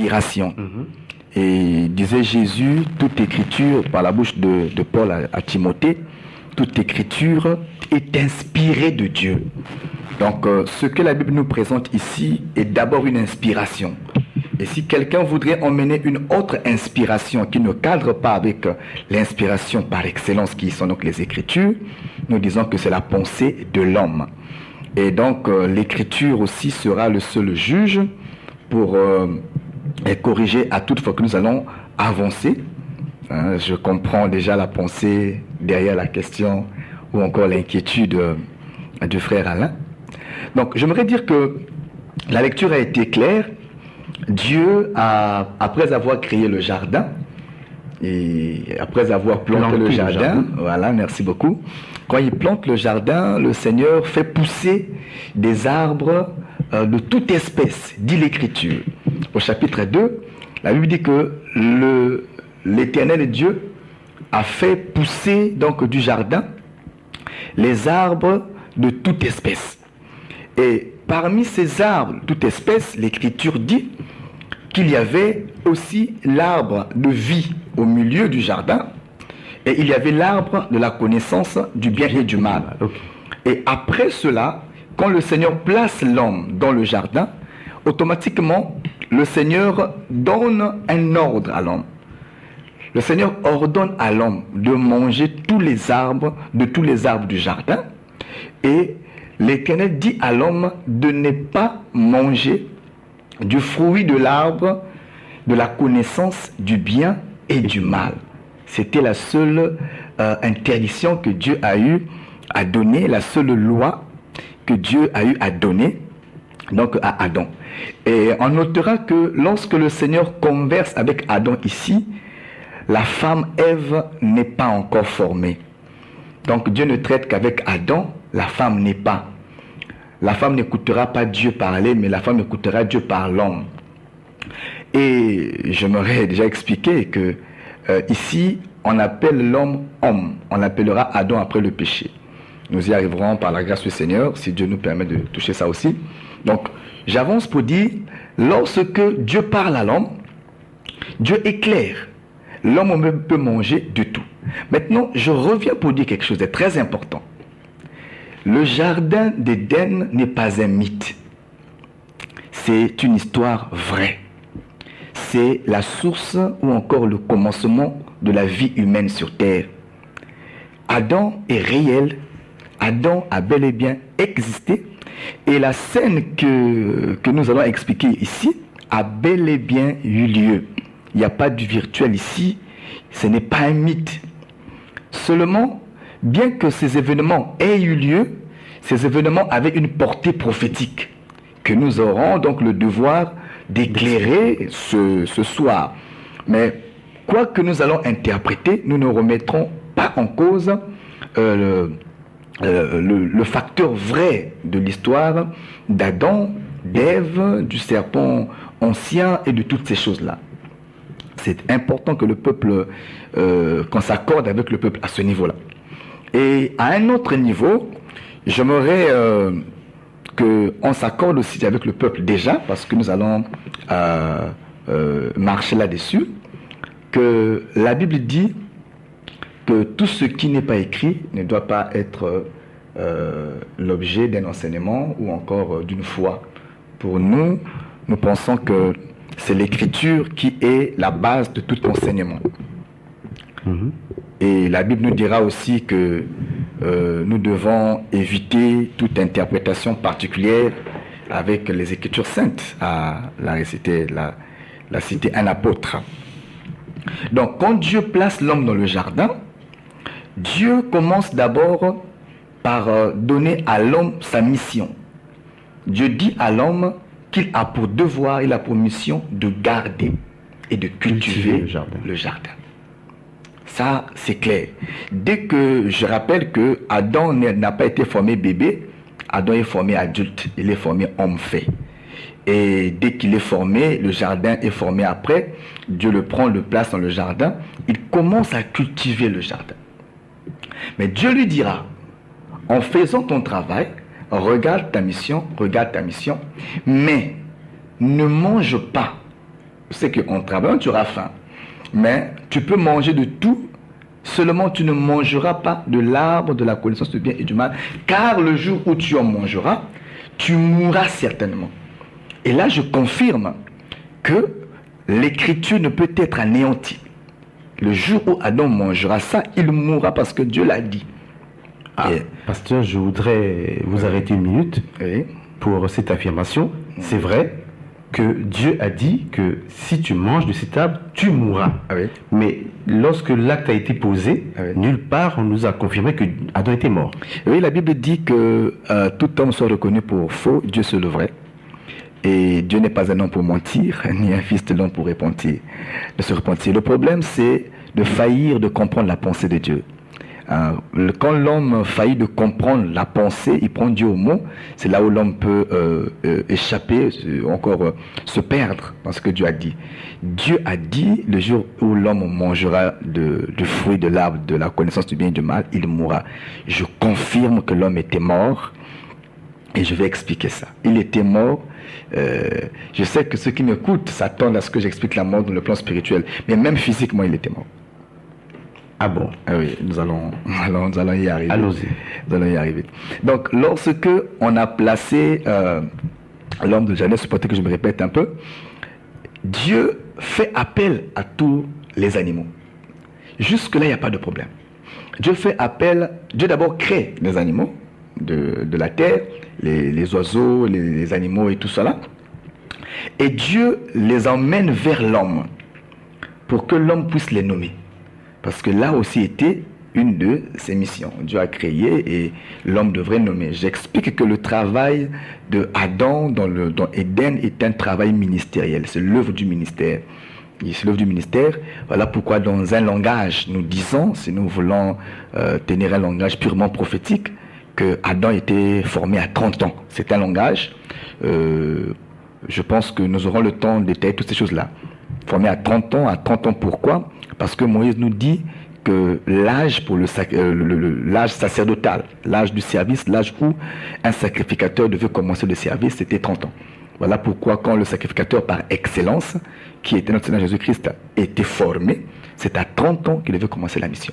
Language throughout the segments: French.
inspiration. Et disait Jésus, toute écriture, par la bouche de Paul à Timothée, toute écriture est inspirée de Dieu. Donc, ce que la Bible nous présente ici est d'abord une inspiration. Et si quelqu'un voudrait emmener une autre inspiration qui ne cadre pas avec l'inspiration par excellence qui sont donc les Écritures, nous disons que c'est la pensée de l'homme. Et donc, l'Écriture aussi sera le seul juge pour corriger à toute fois que nous allons avancer. Je comprends déjà la pensée derrière la question ou encore l'inquiétude du frère Alain. Donc, j'aimerais dire que la lecture a été claire. Dieu, après avoir créé le jardin, et après avoir planté le jardin, voilà, merci beaucoup. Quand il plante le jardin, le Seigneur fait pousser des arbres de toute espèce, dit l'Écriture. Au chapitre 2, la Bible dit que l'Éternel Dieu a fait pousser donc du jardin les arbres de toute espèce. Et parmi ces arbres de toute espèce, l'Écriture dit qu'il y avait aussi l'arbre de vie au milieu du jardin et il y avait l'arbre de la connaissance du bien et du mal. Et après cela, quand le Seigneur place l'homme dans le jardin, automatiquement, le Seigneur donne un ordre à l'homme. Le Seigneur ordonne à l'homme de manger tous les arbres du jardin et l'Éternel dit à l'homme de ne pas manger du fruit de l'arbre de la connaissance du bien et du mal. C'était la seule interdiction que Dieu a eu à donner, la seule loi que Dieu a eu à donner donc à Adam. Et on notera que lorsque le Seigneur converse avec Adam ici, la femme Ève n'est pas encore formée. Donc Dieu ne traite qu'avec Adam, la femme n'est pas. La femme n'écoutera pas Dieu parler, mais la femme écoutera Dieu par l'homme. Et je m'aurais déjà expliqué que ici, on appelle l'homme homme. On l'appellera Adam après le péché. Nous y arriverons par la grâce du Seigneur, si Dieu nous permet de toucher ça aussi. Donc, j'avance pour dire, lorsque Dieu parle à l'homme, Dieu est clair. L'homme peut manger de tout. Maintenant, je reviens pour dire quelque chose de très important. Le jardin d'Éden n'est pas un mythe. C'est une histoire vraie. C'est la source ou encore le commencement de la vie humaine sur terre. Adam est réel. Adam a bel et bien existé. Et la scène que nous allons expliquer ici a bel et bien eu lieu. Il n'y a pas du virtuel ici. Ce n'est pas un mythe. Seulement, bien que ces événements aient eu lieu, ces événements avaient une portée prophétique que nous aurons donc le devoir d'éclairer ce soir. Mais quoi que nous allons interpréter, nous ne remettrons pas en cause le facteur vrai de l'histoire d'Adam, d'Ève, du serpent ancien et de toutes ces choses-là. C'est important que le peuple, qu'on s'accorde avec le peuple à ce niveau-là. Et à un autre niveau, j'aimerais qu'on s'accorde aussi avec le peuple déjà, parce que nous allons marcher là-dessus, que la Bible dit que tout ce qui n'est pas écrit ne doit pas être l'objet d'un enseignement ou encore d'une foi. Pour nous, nous pensons que c'est l'écriture qui est la base de tout enseignement. Et la Bible nous dira aussi que nous devons éviter toute interprétation particulière avec les Écritures saintes. La cité un apôtre. Donc, quand Dieu place l'homme dans le jardin, Dieu commence d'abord par donner à l'homme sa mission. Dieu dit à l'homme qu'il a pour devoir, il a pour mission de garder et de cultiver le jardin. Ça, c'est clair. Dès que je rappelle que Adam n'a pas été formé bébé, Adam est formé adulte, il est formé homme fait. Et dès qu'il est formé, le jardin est formé après, Dieu le prend, le place dans le jardin, il commence à cultiver le jardin. Mais Dieu lui dira, en faisant ton travail, regarde ta mission, mais ne mange pas sais qu'en travaillant, tu auras faim. Mais tu peux manger de tout, seulement tu ne mangeras pas de l'arbre de la connaissance du bien et du mal, car le jour où tu en mangeras, tu mourras certainement. Et là, je confirme que l'écriture ne peut être anéantie. Le jour où Adam mangera ça, il mourra parce que Dieu l'a dit. Pasteur, je voudrais vous arrêter une minute pour cette affirmation. C'est vrai que Dieu a dit que si tu manges de cet arbre, tu mourras. Mais lorsque l'acte a été posé, nulle part on nous a confirmé que Adam était mort. Oui, la Bible dit que tout homme soit reconnu pour faux, Dieu se le vrai. Et Dieu n'est pas un homme pour mentir, ni un fils de l'homme pour de se repentir. Le problème, c'est de faillir de comprendre la pensée de Dieu. Quand l'homme faillit de comprendre la pensée, il prend Dieu au mot, c'est là où l'homme peut échapper, encore se perdre dans ce que Dieu a dit. Dieu a dit, le jour où l'homme mangera du fruit de l'arbre de la connaissance du bien et du mal, il mourra. Je confirme que l'homme était mort, et je vais expliquer ça. Il était mort. Je sais que ceux qui m'écoutent s'attendent à ce que j'explique la mort dans le plan spirituel, mais même physiquement, il était mort. Ah bon? Oui, nous allons y arriver. Allons-y. Nous allons y arriver. Donc, lorsque on a placé l'homme de Genèse, supportez que je me répète un peu, Dieu fait appel à tous les animaux. Jusque-là, il n'y a pas de problème. Dieu fait appel, Dieu d'abord crée les animaux de la terre, les oiseaux, les animaux et tout cela. Et Dieu les emmène vers l'homme pour que l'homme puisse les nommer. Parce que là aussi était une de ses missions. Dieu a créé et l'homme devrait nommer. J'explique que le travail de Adam dans Éden est un travail ministériel. C'est l'œuvre du ministère. C'est l'œuvre du ministère. Voilà pourquoi dans un langage, nous disons, si nous voulons tenir un langage purement prophétique, que Adam était formé à 30 ans. C'est un langage. Je pense que nous aurons le temps de détailler toutes ces choses-là. Formé à 30 ans. À 30 ans, pourquoi? Parce que Moïse nous dit que l'âge pour l'âge sacerdotal, l'âge du service, l'âge où un sacrificateur devait commencer le service, c'était 30 ans. Voilà pourquoi quand le sacrificateur par excellence, qui était notre Seigneur Jésus-Christ, était formé, c'est à 30 ans qu'il devait commencer la mission.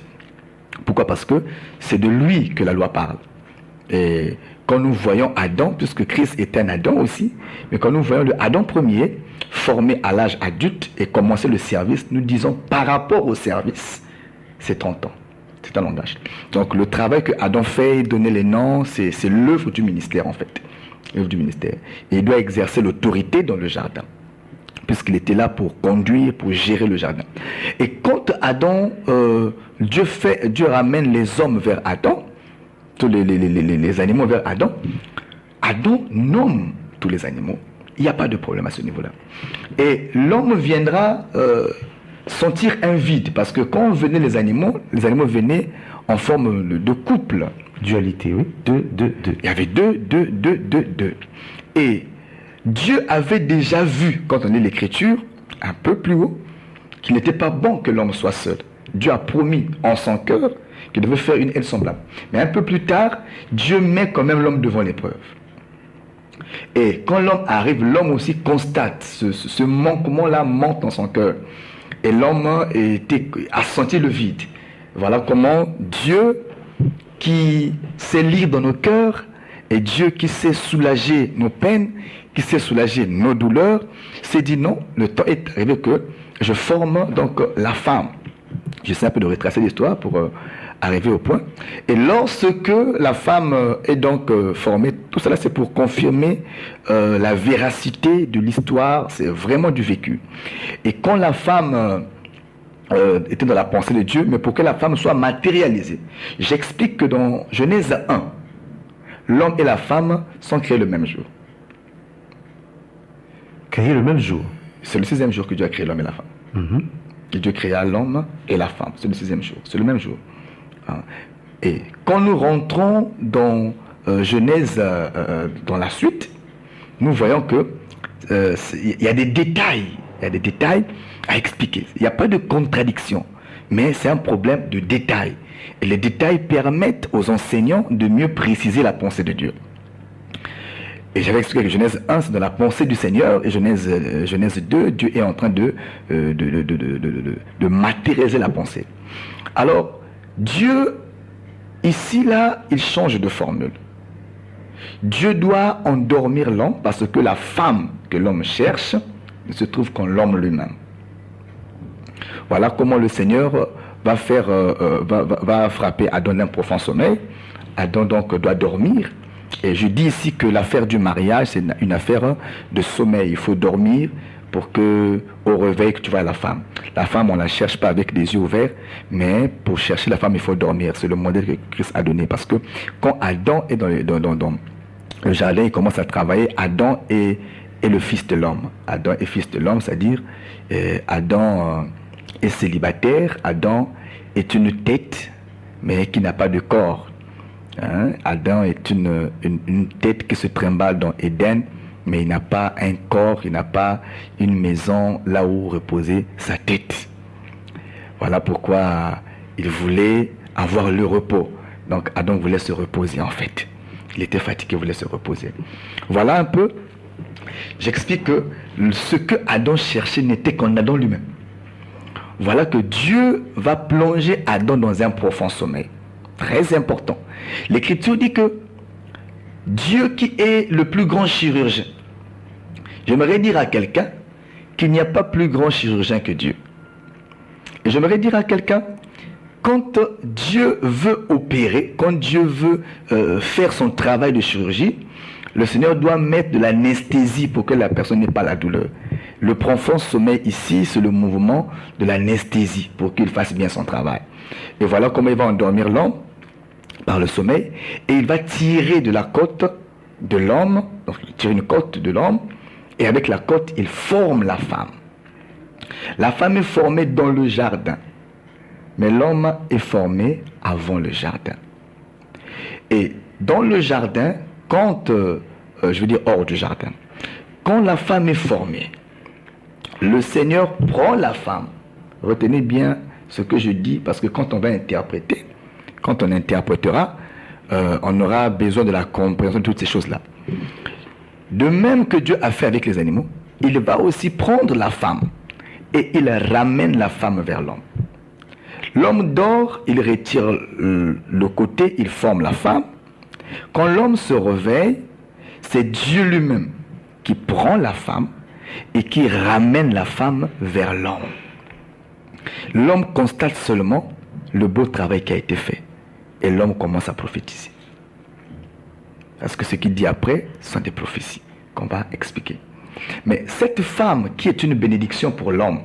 Pourquoi? Parce que c'est de lui que la loi parle. Et quand nous voyons Adam, puisque Christ était un Adam aussi, mais quand nous voyons le Adam premier, formé à l'âge adulte et commencer le service, nous disons par rapport au service, c'est 30 ans. C'est un langage. Donc le travail que Adam fait, donner les noms, c'est l'œuvre du ministère en fait. L'œuvre du ministère. Et il doit exercer l'autorité dans le jardin, puisqu'il était là pour conduire, pour gérer le jardin. Et quand Adam, Dieu ramène les hommes vers Adam, tous les animaux vers Adam, Adam nomme tous les animaux. Il n'y a pas de problème à ce niveau-là. Et l'homme viendra sentir un vide, parce que quand venaient les animaux venaient en forme de couple. Dualité, oui. Deux. Il y avait deux. Et Dieu avait déjà vu, quand on lit l'Écriture, un peu plus haut, qu'il n'était pas bon que l'homme soit seul. Dieu a promis en son cœur qu'il devait faire une aide semblable. Mais un peu plus tard, Dieu met quand même l'homme devant l'épreuve. Et quand l'homme arrive, l'homme aussi constate ce manquement-là monte dans son cœur. Et l'homme a senti le vide. Voilà comment Dieu qui sait lire dans nos cœurs et Dieu qui sait soulager nos peines, qui sait soulager nos douleurs, s'est dit non, le temps est arrivé que je forme donc la femme. J'essaie un peu de retracer l'histoire pour arriver au point. Et lorsque la femme est donc formée, tout cela c'est pour confirmer la véracité de l'histoire, c'est vraiment du vécu. Et quand la femme était dans la pensée de Dieu, mais pour que la femme soit matérialisée, j'explique que dans Genèse 1, l'homme et la femme sont créés le même jour. Créés le même jour? C'est le 6e jour que Dieu a créé l'homme et la femme. Et Dieu créa l'homme et la femme. C'est le 6e jour. C'est le même jour. Et quand nous rentrons dans Genèse, dans la suite, nous voyons que il y a des détails. Il y a des détails à expliquer. Il n'y a pas de contradiction. Mais c'est un problème de détails. Et les détails permettent aux enseignants de mieux préciser la pensée de Dieu. Et j'avais expliqué que Genèse 1, c'est dans la pensée du Seigneur, et Genèse 2, Dieu est en train de matérialiser la pensée. Alors, Dieu, ici, là, il change de formule. Dieu doit endormir l'homme parce que la femme que l'homme cherche ne se trouve qu'en l'homme lui-même. Voilà comment le Seigneur va frapper Adam d'un profond sommeil. Adam donc doit dormir. Et je dis ici que l'affaire du mariage, c'est une affaire de sommeil. Il faut dormir pour que, au réveil, que tu vois la femme. La femme, on ne la cherche pas avec des yeux ouverts, mais pour chercher la femme, il faut dormir. C'est le modèle que Christ a donné. Parce que quand Adam est dans le jardin, il commence à travailler. Adam est le fils de l'homme. Adam est fils de l'homme, c'est-à-dire Adam est célibataire. Adam est une tête, mais qui n'a pas de corps. Adam est une tête qui se trimballe dans Éden, mais il n'a pas un corps, il n'a pas une maison là où reposer sa tête. Voilà pourquoi il voulait avoir le repos. Donc Adam voulait se reposer en fait. Il était fatigué, il voulait se reposer. Voilà un peu. J'explique que ce que Adam cherchait n'était qu'en Adam lui-même. Voilà que Dieu va plonger Adam dans un profond sommeil. Très important. L'Écriture dit que Dieu qui est le plus grand chirurgien, j'aimerais dire à quelqu'un qu'il n'y a pas plus grand chirurgien que Dieu. Et j'aimerais dire à quelqu'un, quand Dieu veut opérer, quand Dieu veut faire son travail de chirurgie, le Seigneur doit mettre de l'anesthésie pour que la personne n'ait pas la douleur. Le profond sommeil ici, c'est le mouvement de l'anesthésie pour qu'il fasse bien son travail. Et voilà comment il va endormir l'homme par le sommeil, et il va tirer de la côte de l'homme, donc il tire une côte de l'homme, et avec la côte, il forme la femme. La femme est formée dans le jardin, mais l'homme est formé avant le jardin. Et dans le jardin, quand, je veux dire hors du jardin, quand la femme est formée, le Seigneur prend la femme. Retenez bien ce que je dis, parce que quand on va interpréter, quand on interprétera, on aura besoin de la compréhension de toutes ces choses-là. De même que Dieu a fait avec les animaux, il va aussi prendre la femme et il ramène la femme vers l'homme. L'homme dort, il retire le côté, il forme la femme. Quand l'homme se réveille, c'est Dieu lui-même qui prend la femme et qui ramène la femme vers l'homme. L'homme constate seulement le beau travail qui a été fait. Et l'homme commence à prophétiser. Parce que ce qu'il dit après, ce sont des prophéties qu'on va expliquer. Mais cette femme qui est une bénédiction pour l'homme,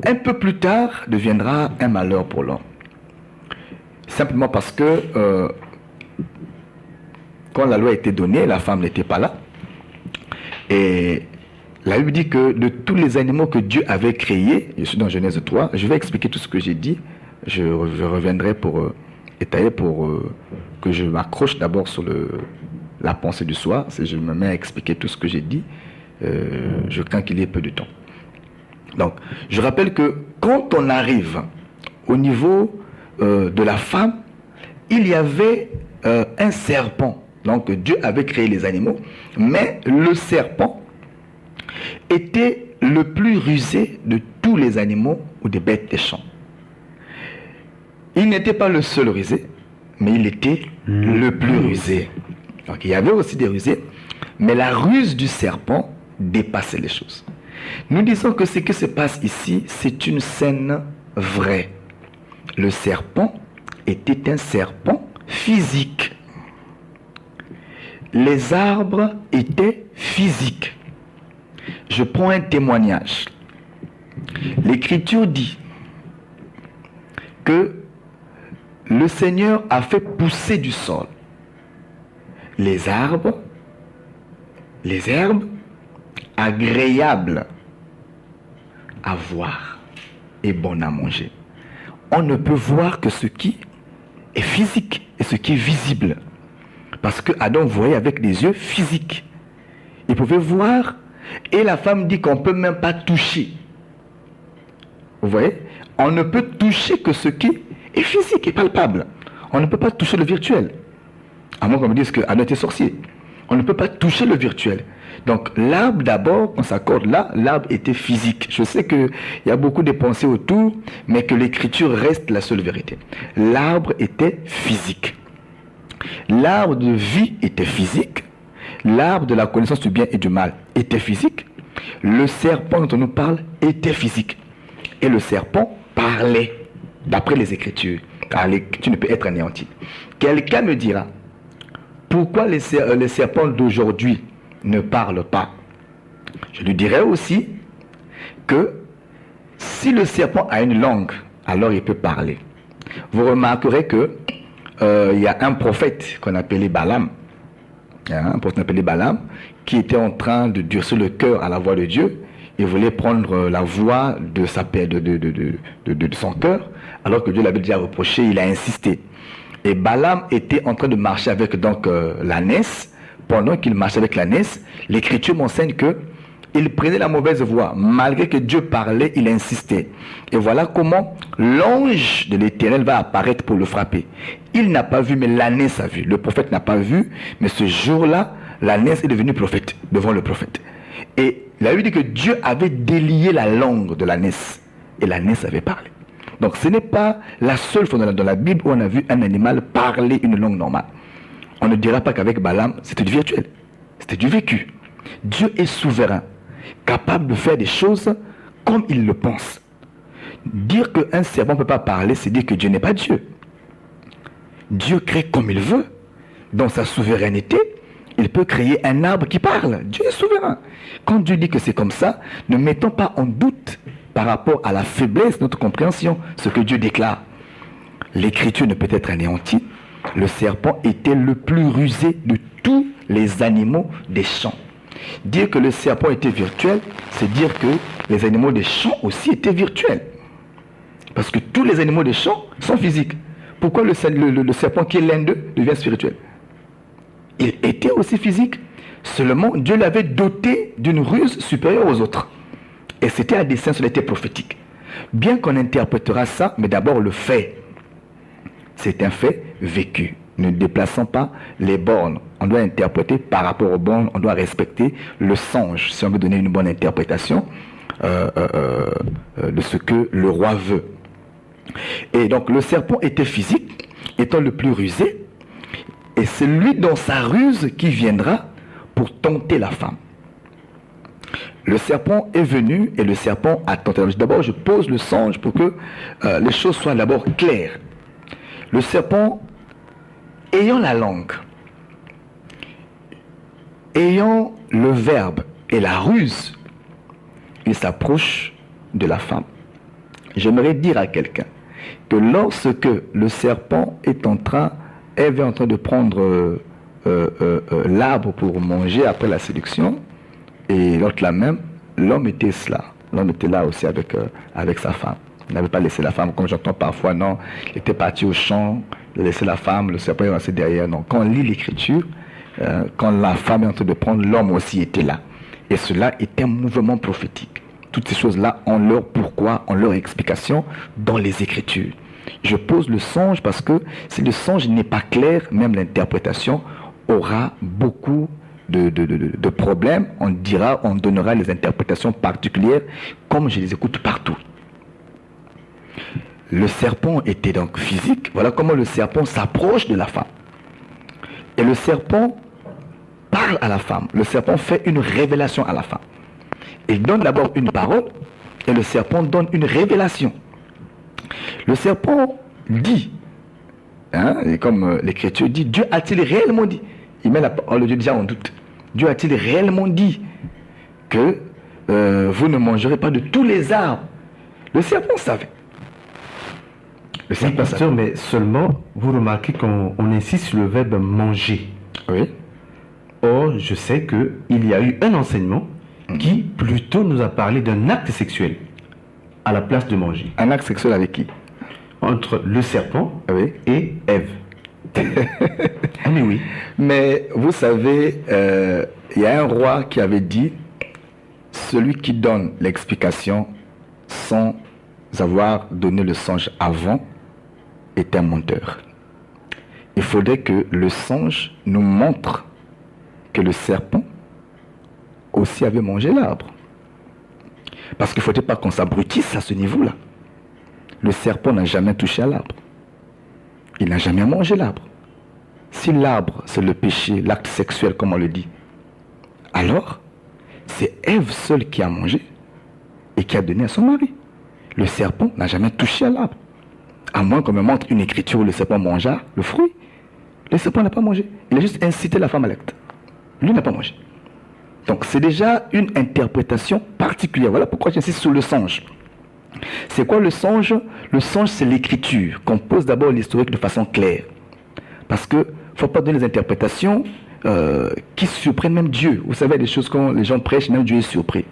un peu plus tard deviendra un malheur pour l'homme. Simplement parce que quand la loi a été donnée, la femme n'était pas là. Et la Bible dit que de tous les animaux que Dieu avait créés, je suis dans Genèse 3, je vais expliquer tout ce que j'ai dit, je reviendrai pour étayer, pour que je m'accroche d'abord sur la pensée du soir. Si je me mets à expliquer tout ce que j'ai dit, je crains qu'il y ait peu de temps. Donc, je rappelle que quand on arrive au niveau de la femme, il y avait un serpent. Donc, Dieu avait créé les animaux, mais le serpent était le plus rusé de tous les animaux ou des bêtes des champs. Il n'était pas le seul rusé, mais il était le plus rusé. Donc il y avait aussi des rusés, mais la ruse du serpent dépassait les choses. Nous disons que ce qui se passe ici, c'est une scène vraie. Le serpent était un serpent physique. Les arbres étaient physiques. Je prends un témoignage. L'Écriture dit que le Seigneur a fait pousser du sol les arbres, les herbes agréables à voir et bon à manger. On ne peut voir que ce qui est physique et ce qui est visible. Parce que Adam voyait avec des yeux physiques. Il pouvait voir, et la femme dit qu'on ne peut même pas toucher. Vous voyez? On ne peut toucher que ce qui est physique et palpable. On ne peut pas toucher le virtuel. À moins qu'on me dise qu'Adam était sorcier. On ne peut pas toucher le virtuel. Donc l'arbre d'abord, on s'accorde là, l'arbre était physique. Je sais qu'il y a beaucoup de pensées autour, mais que l'écriture reste la seule vérité. L'arbre était physique. L'arbre de vie était physique. L'arbre de la connaissance du bien et du mal était physique. Le serpent dont on nous parle était physique. Et le serpent parlait, d'après les Écritures. Car l'écriture ne peut être anéantie. Quelqu'un me dira, pourquoi les serpents d'aujourd'hui ne parlent pas? Je lui dirais aussi que si le serpent a une langue, alors il peut parler. Vous remarquerez que il y a un prophète qu'on appelait Balaam, qui était en train de durcir le cœur à la voix de Dieu. Il voulait prendre la voix de son cœur, alors que Dieu l'avait déjà reproché, il a insisté. Et Balaam était en train de marcher avec l'ânesse. Pendant qu'il marchait avec l'ânesse, l'Écriture m'enseigne qu'il prenait la mauvaise voie. Malgré que Dieu parlait, il insistait. Et voilà comment l'ange de l'Éternel va apparaître pour le frapper. Il n'a pas vu, mais l'ânesse a vu. Le prophète n'a pas vu, mais ce jour-là, l'ânesse est devenue prophète, devant le prophète. Et il a dit que Dieu avait délié la langue de l'ânesse. Et l'ânesse avait parlé. Donc ce n'est pas la seule fois dans la Bible où on a vu un animal parler une langue normale. On ne dira pas qu'avec Balaam, c'était du virtuel. C'était du vécu. Dieu est souverain, capable de faire des choses comme il le pense. Dire qu'un serpent ne peut pas parler, c'est dire que Dieu n'est pas Dieu. Dieu crée comme il veut. Dans sa souveraineté, il peut créer un arbre qui parle. Dieu est souverain. Quand Dieu dit que c'est comme ça, ne mettons pas en doute par rapport à la faiblesse de notre compréhension, ce que Dieu déclare. L'écriture ne peut être anéantie. Le serpent était le plus rusé de tous les animaux des champs. Dire que le serpent était virtuel, c'est dire que les animaux des champs aussi étaient virtuels. Parce que tous les animaux des champs sont physiques. Pourquoi le serpent qui est l'un d'eux devient spirituel? Il était aussi physique. Seulement, Dieu l'avait doté d'une ruse supérieure aux autres. Et c'était à dessein, cela était prophétique. Bien qu'on interprétera ça, mais d'abord le fait. C'est un fait vécu. Ne déplaçons pas les bornes. On doit interpréter par rapport aux bornes, on doit respecter le songe, si on veut donner une bonne interprétation de ce que le roi veut. Et donc le serpent était physique, étant le plus rusé, et c'est lui dans sa ruse qui viendra pour tenter la femme. Le serpent est venu et le serpent a tenté. D'abord, je pose le songe pour que les choses soient d'abord claires. Le serpent, ayant la langue, ayant le verbe et la ruse, il s'approche de la femme. J'aimerais dire à quelqu'un que lorsque le serpent est en train de prendre l'arbre pour manger après la séduction, et l'autre là même, l'homme était là. L'homme était là aussi avec sa femme. Il n'avait pas laissé la femme, comme j'entends parfois, non. Il était parti au champ, il a laissé la femme, le serpent est resté derrière. Non, quand on lit l'écriture, quand la femme est en train de prendre, l'homme aussi était là. Et cela est un mouvement prophétique. Toutes ces choses-là ont leur pourquoi, ont leur explication dans les écritures. Je pose le songe parce que si le songe n'est pas clair, même l'interprétation aura beaucoup de problèmes. On donnera les interprétations particulières comme je les écoute partout. Le serpent était donc physique. Voilà comment le serpent s'approche de la femme. Et le serpent parle à la femme. Le serpent fait une révélation à la femme. Il donne d'abord une parole et le serpent donne une révélation. Le serpent dit, et comme l'Écriture dit, Dieu a-t-il réellement dit? Il met la parole de Dieu déjà en doute. Dieu a-t-il réellement dit que vous ne mangerez pas de tous les arbres? Le serpent savait. Le serpent pasteur, mais seulement, vous remarquez qu'on insiste sur le verbe manger. Oui. Or, je sais qu'il y a eu un enseignement qui plutôt nous a parlé d'un acte sexuel à la place de manger. Un acte sexuel avec qui? Entre le serpent et Ève. Ah mais oui. Mais vous savez, il y a un roi qui avait dit, celui qui donne l'explication sans avoir donné le songe avant est un menteur. il faudrait que le songe nous montre que le serpent aussi avait mangé l'arbre. Parce qu'il ne faudrait pas qu'on s'abrutisse à ce niveau-là. Le serpent n'a jamais touché à l'arbre. Il n'a jamais mangé l'arbre. Si l'arbre, c'est le péché, l'acte sexuel, comme on le dit, alors, c'est Ève seule qui a mangé et qui a donné à son mari. Le serpent n'a jamais touché à l'arbre. À moins qu'on me montre une écriture où le serpent mangea le fruit. Le serpent n'a pas mangé. Il a juste incité la femme à l'acte. Lui n'a pas mangé. Donc c'est déjà une interprétation particulière. Voilà pourquoi j'insiste sur le songe. C'est quoi le songe? Le songe, c'est l'écriture, qu'on pose d'abord l'historique de façon claire. Parce qu'il ne faut pas donner des interprétations qui surprennent même Dieu. Vous savez, des choses quand les gens prêchent, même Dieu est surpris.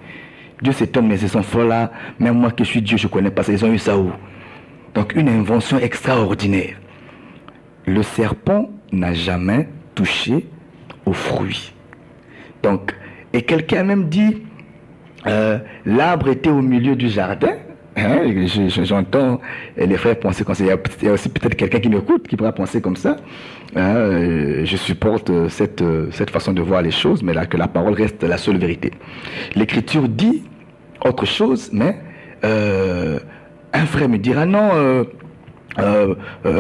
Dieu s'étonne, mais ces enfants-là, même moi qui suis Dieu, je ne connais pas ça. Ils ont eu ça où? Donc une invention extraordinaire. Le serpent n'a jamais touché aux fruits. Donc, et quelqu'un a même dit, l'arbre était au milieu du jardin. Hein, j'entends les frères penser comme ça. Il y a aussi peut-être quelqu'un qui m'écoute qui pourra penser comme ça. Je supporte cette façon de voir les choses, mais là que la parole reste la seule vérité. L'Écriture dit autre chose, mais un frère me dira non,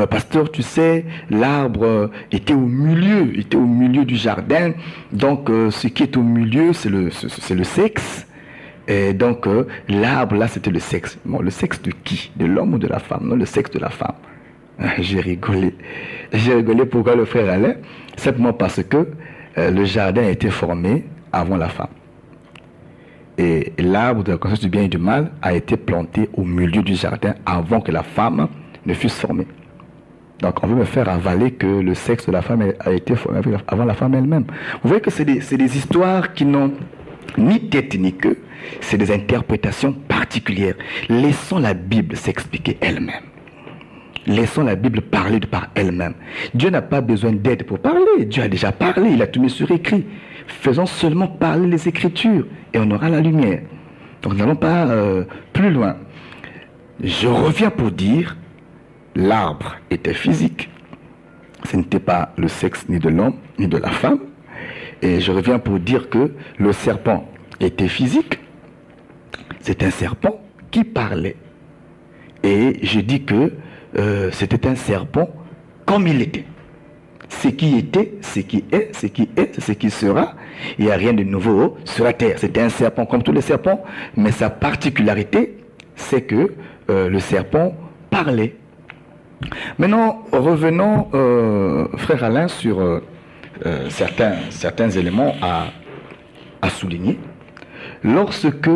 pasteur, tu sais, l'arbre était au milieu du jardin. Donc ce qui est au milieu, c'est le sexe. Et donc, l'arbre, là, c'était le sexe. Bon, le sexe de qui? De l'homme ou de la femme? Non, le sexe de la femme. J'ai rigolé. J'ai rigolé pourquoi le frère allait? Simplement parce que le jardin a été formé avant la femme. Et l'arbre de la connaissance du bien et du mal a été planté au milieu du jardin avant que la femme ne fût formée. Donc, on veut me faire avaler que le sexe de la femme a été formé avant la femme elle-même. Vous voyez que c'est des histoires qui n'ont ni tête ni queue. C'est des interprétations particulières. Laissons la Bible s'expliquer elle-même. Laissons la Bible parler par elle-même. Dieu n'a pas besoin d'aide pour parler. Dieu a déjà parlé, il a tout mis sur écrit. Faisons seulement parler les Écritures et on aura la lumière. Donc nous n'allons pas plus loin. Je reviens pour dire, l'arbre était physique. Ce n'était pas le sexe ni de l'homme ni de la femme. Et je reviens pour dire que le serpent était physique. C'est un serpent qui parlait. Et je dis que c'était un serpent comme il était. Ce qui était, ce qui est, ce qui est, ce qui sera. Il n'y a rien de nouveau sur la terre. C'était un serpent comme tous les serpents, mais sa particularité, c'est que le serpent parlait. Maintenant, revenons, frère Alain, sur certains éléments à souligner. Lorsque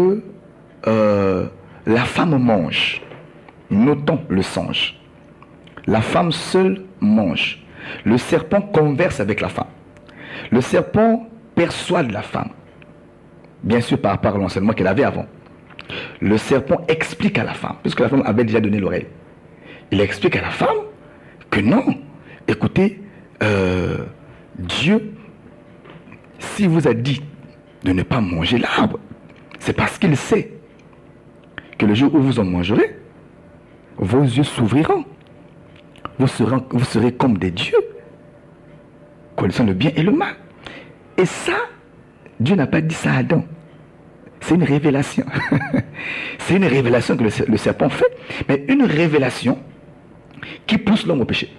la femme mange, notons le songe. La femme seule mange. Le serpent converse avec la femme. Le serpent persuade la femme. Bien sûr par rapport à l'enseignement qu'elle avait avant. Le serpent explique à la femme, puisque la femme avait déjà donné l'oreille. Il explique à la femme que non, écoutez, Dieu, s'il vous a dit de ne pas manger l'arbre, c'est parce qu'il sait que le jour où vous en mangerez, vos yeux s'ouvriront. Vous serez comme des dieux, connaissant le bien et le mal. Et ça, Dieu n'a pas dit ça à Adam. C'est une révélation. C'est une révélation que le serpent fait, mais une révélation qui pousse l'homme au péché.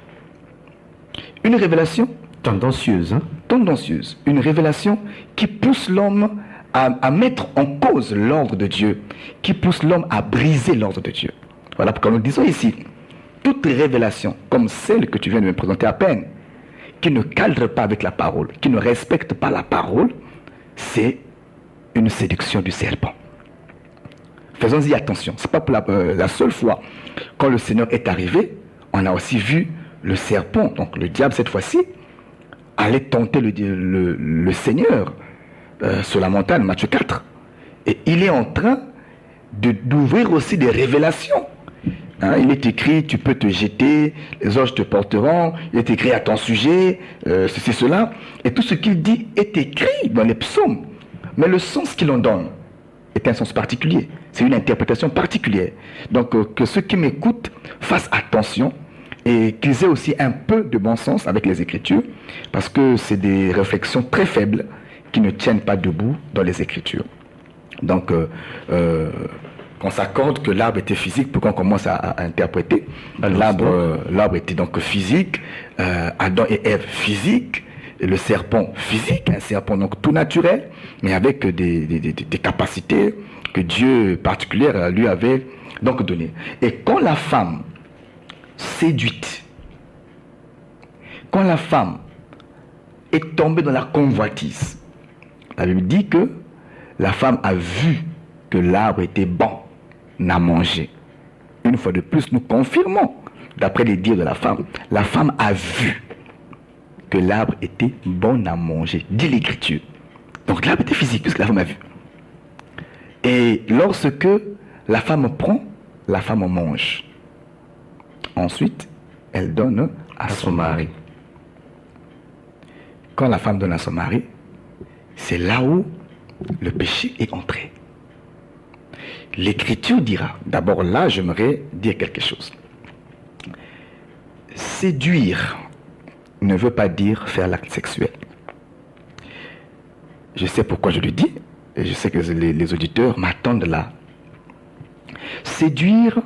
Une révélation tendancieuse. Tendancieuse. Une révélation qui pousse l'homme à mettre en cause l'ordre de Dieu, qui pousse l'homme à briser l'ordre de Dieu. Voilà pourquoi nous disons ici, toute révélation, comme celle que tu viens de me présenter à peine, qui ne cadre pas avec la parole, qui ne respecte pas la parole, c'est une séduction du serpent. Faisons-y attention. Ce n'est pas pour la seule fois. Quand le Seigneur est arrivé, on a aussi vu le serpent, donc le diable cette fois-ci, aller tenter le Seigneur sur la montagne, Matthieu 4. Et il est en train d'ouvrir aussi des révélations. Hein, il est écrit, tu peux te jeter, les anges te porteront, il est écrit à ton sujet, ceci, cela. Et tout ce qu'il dit est écrit dans les psaumes. Mais le sens qu'il en donne est un sens particulier. C'est une interprétation particulière. Donc que ceux qui m'écoutent fassent attention et qu'ils aient aussi un peu de bon sens avec les Écritures, parce que c'est des réflexions très faibles qui ne tiennent pas debout dans les Écritures. Donc, qu'on s'accorde que l'arbre était physique pour qu'on commence à interpréter. L'arbre était donc physique, Adam et Ève physique, et le serpent physique, un serpent donc tout naturel, mais avec des capacités que Dieu particulières lui avait donc données. Et quand la femme séduite, quand la femme est tombée dans la convoitise, la Bible dit que la femme a vu que l'arbre était bon à manger. Une fois de plus, nous confirmons, d'après les dires de la femme a vu que l'arbre était bon à manger, dit l'Écriture. Donc l'arbre était physique, puisque la femme a vu. Et lorsque la femme prend, la femme mange. Ensuite, elle donne à son mari. Quand la femme donne à son mari, c'est là où le péché est entré. L'Écriture dira, d'abord là, j'aimerais dire quelque chose. Séduire ne veut pas dire faire l'acte sexuel. Je sais pourquoi je le dis, et je sais que les auditeurs m'attendent là. Séduire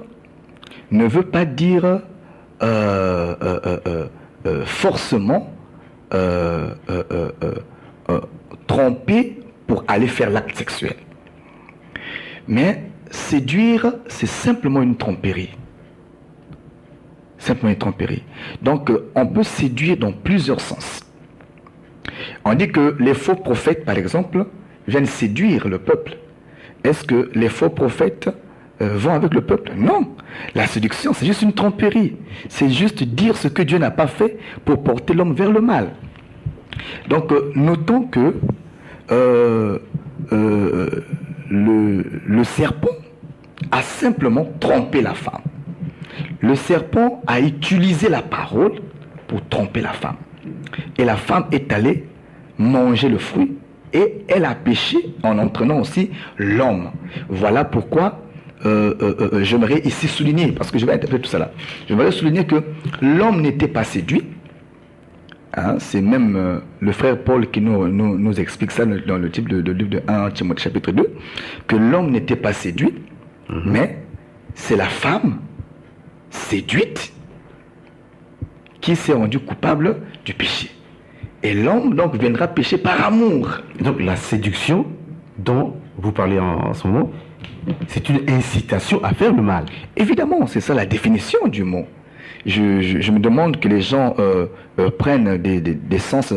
ne veut pas dire forcément tromper pour aller faire l'acte sexuel. Mais séduire, c'est simplement une tromperie. Simplement une tromperie. Donc, on peut séduire dans plusieurs sens. On dit que les faux prophètes, par exemple, viennent séduire le peuple. Est-ce que les faux prophètes vont avec le peuple? Non. La séduction, c'est juste une tromperie. C'est juste dire ce que Dieu n'a pas fait pour porter l'homme vers le mal. Donc, notons que le serpent a simplement trompé la femme. Le serpent a utilisé la parole pour tromper la femme. Et la femme est allée manger le fruit et elle a péché en entraînant aussi l'homme. Voilà pourquoi j'aimerais ici souligner, parce que je vais interpréter tout ça là, j'aimerais souligner que l'homme n'était pas séduit. Hein, c'est même le frère Paul qui nous explique ça dans le type de livre de 1 Timothée chapitre 2, que l'homme n'était pas séduit, mais c'est la femme séduite qui s'est rendue coupable du péché. Et l'homme donc viendra pécher par amour. Donc la séduction dont vous parlez en ce moment, c'est une incitation à faire le mal. Évidemment, c'est ça la définition du mot. Je me demande que les gens prennent des sens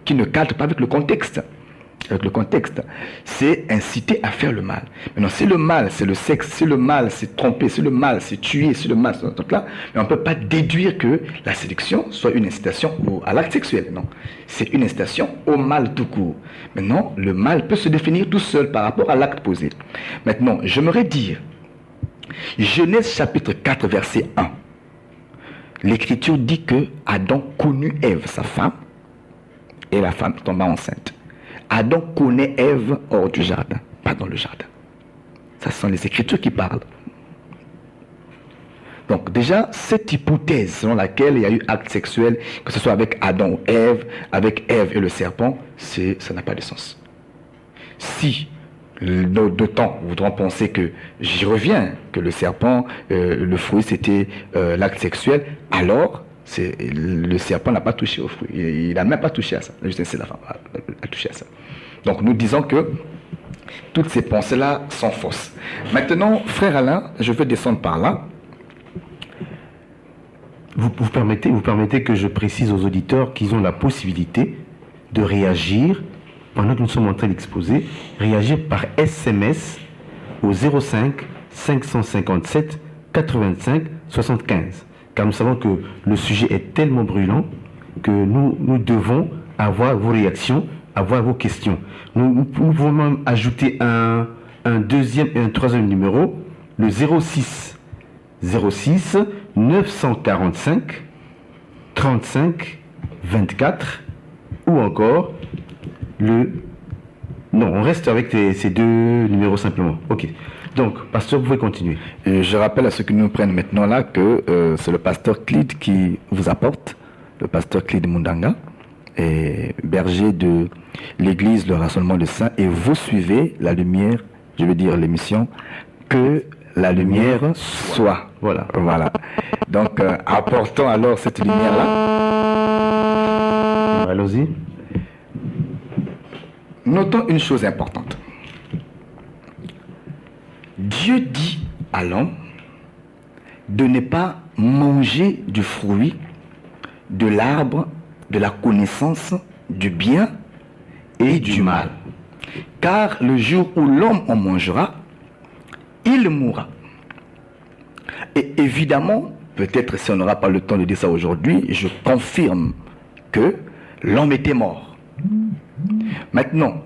qui ne cadrent pas avec le contexte. Avec le contexte, c'est inciter à faire le mal. Maintenant, si le mal, c'est le sexe, si le mal, c'est tromper, si le mal, c'est tuer, si le mal, c'est tout là, mais on ne peut pas déduire que la séduction soit une incitation à l'acte sexuel. Non, c'est une incitation au mal tout court. Maintenant, le mal peut se définir tout seul par rapport à l'acte posé. Maintenant, j'aimerais dire, Genèse chapitre 4, verset 1. L'Écriture dit que Adam connut Ève, sa femme, et la femme tomba enceinte. Adam connaît Ève hors du jardin, pas dans le jardin. Ça sont les Écritures qui parlent. Donc déjà, cette hypothèse selon laquelle il y a eu acte sexuel, que ce soit avec Adam ou Ève, avec Ève et le serpent, ça n'a pas de sens. Si d'autant voudront penser que j'y reviens, que le serpent, le fruit c'était l'acte sexuel, alors le serpent n'a pas touché au fruit. Il n'a même pas touché à ça. C'est la femme a touché à ça. Donc nous disons que toutes ces pensées-là sont fausses. Maintenant, frère Alain, je vais descendre par là. Vous permettez que je précise aux auditeurs qu'ils ont la possibilité de réagir pendant que nous sommes en train d'exposer, réagir par SMS au 05 557 85 75. Car nous savons que le sujet est tellement brûlant que nous devons avoir vos réactions, avoir vos questions. Nous pouvons même ajouter un deuxième et un troisième numéro, le 06 945 35 24 ou encore le Non, on reste avec ces deux numéros simplement. Ok. Donc, pasteur, vous pouvez continuer. Et je rappelle à ceux qui nous prennent maintenant là que c'est le pasteur Clid qui vous apporte, le pasteur Clid Mundanga, et berger de l'église Le Rassemblement des Saints, et vous suivez la lumière, je veux dire l'émission, que la lumière soit. Voilà. Voilà. Donc, apportons alors cette lumière-là. Allons-y. Notons une chose importante. Dieu dit à l'homme de ne pas manger du fruit de l'arbre de la connaissance du bien et du mal. Car le jour où l'homme en mangera, il mourra. Et évidemment, peut-être si on n'aura pas le temps de dire ça aujourd'hui, je confirme que l'homme était mort. Maintenant,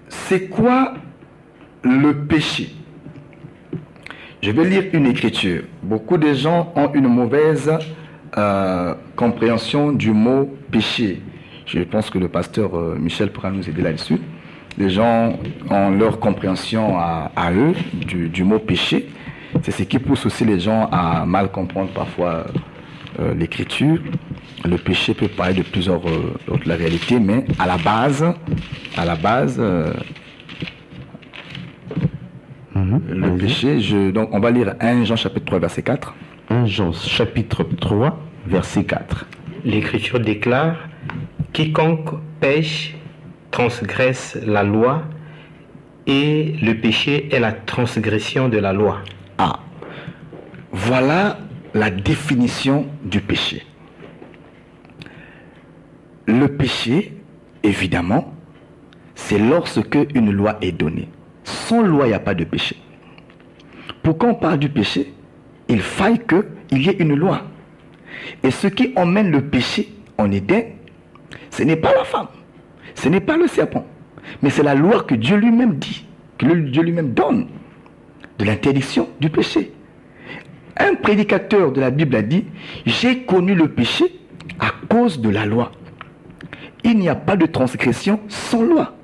c'est quoi le péché? Je vais lire une écriture. Beaucoup de gens ont une mauvaise compréhension du mot péché. Je pense que le pasteur Michel pourra nous aider là-dessus. Les gens ont leur compréhension à eux du mot péché. C'est ce qui pousse aussi les gens à mal comprendre parfois l'écriture. Le péché peut parler de plusieurs autres la réalité, mais à la base, le péché, donc on va lire 1 Jean chapitre 3 verset 4. 1 Jean chapitre 3 verset 4. L'Écriture déclare: quiconque pêche transgresse la loi, et le péché est la transgression de la loi. Ah, voilà la définition du péché. Le péché, évidemment, c'est lorsque une loi est donnée. Sans loi, il n'y a pas de péché. Pourquoi on parle du péché? Il faille qu'il y ait une loi. Et ce qui emmène le péché en Éden, ce n'est pas la femme, ce n'est pas le serpent, mais c'est la loi que Dieu lui-même dit, que Dieu lui-même donne, de l'interdiction du péché. Un prédicateur de la Bible a dit: j'ai connu le péché à cause de la loi. Il n'y a pas de transgression sans loi.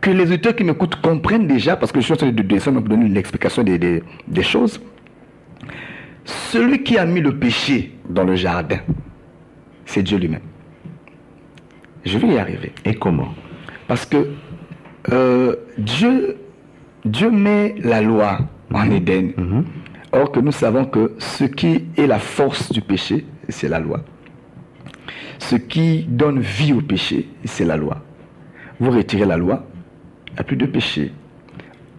Que les auteurs qui m'écoutent comprennent déjà, parce que je suis en train de donner l'explication des choses. Celui qui a mis le péché dans le jardin, c'est Dieu lui-même. Je vais y arriver. Et comment? Parce que Dieu met la loi en Éden. Or que nous savons que ce qui est la force du péché, c'est la loi. Ce qui donne vie au péché, c'est la loi. Vous retirez la loi, il n'y a plus de péché.